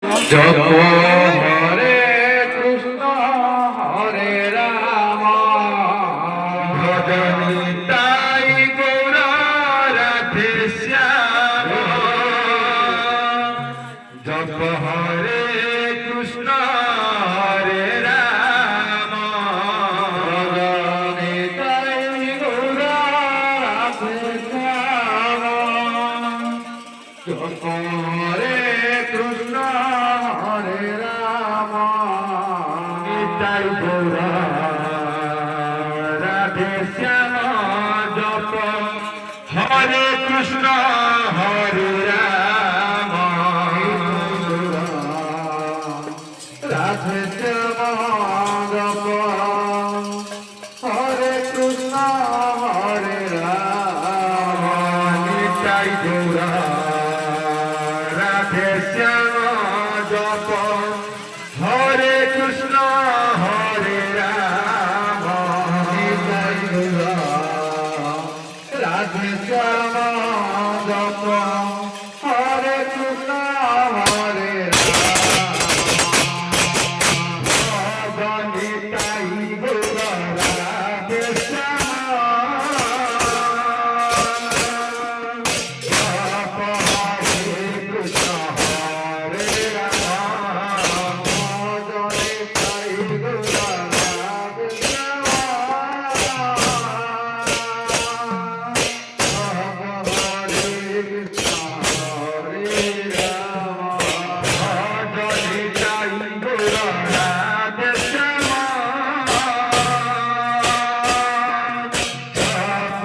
জপ হরে কৃষ্ণ হরে রাম ভজনি তাই গৌরা রাধে শ্যাম জপ হরে কৃষ্ণ হরে রাম ভজনি তাই গৌরা রাধে শ্যাম জপ হরে কৃষ্ণ হরে রাম নিতাই গৌরা রাধে শ্যাম জপ হরে কৃষ্ণ হরে রাম রাধে শ্যাম জপ হরে কৃষ্ণ হরে রাম নিতাই গৌরা রাধে শ্যাম জপ হরে কৃষ্ণ হরে রাম নিতাই গৌরা রাধে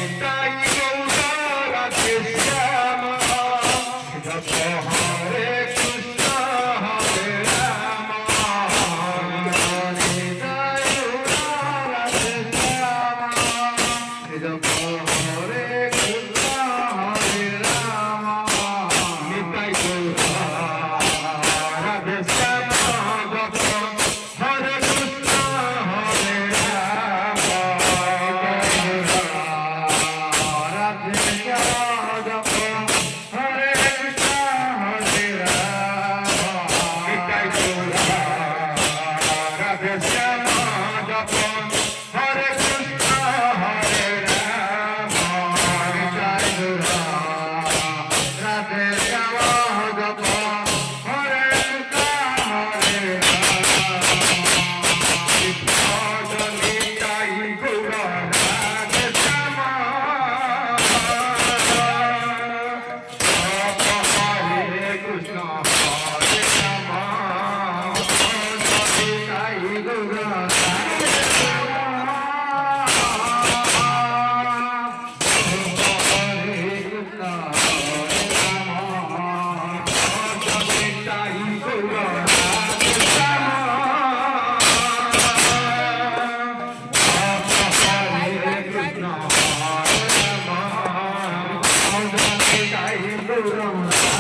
শ্যাম জপ হরে কৃষ্ণ হরে রাম নিতাই গৌরা রাধে Ram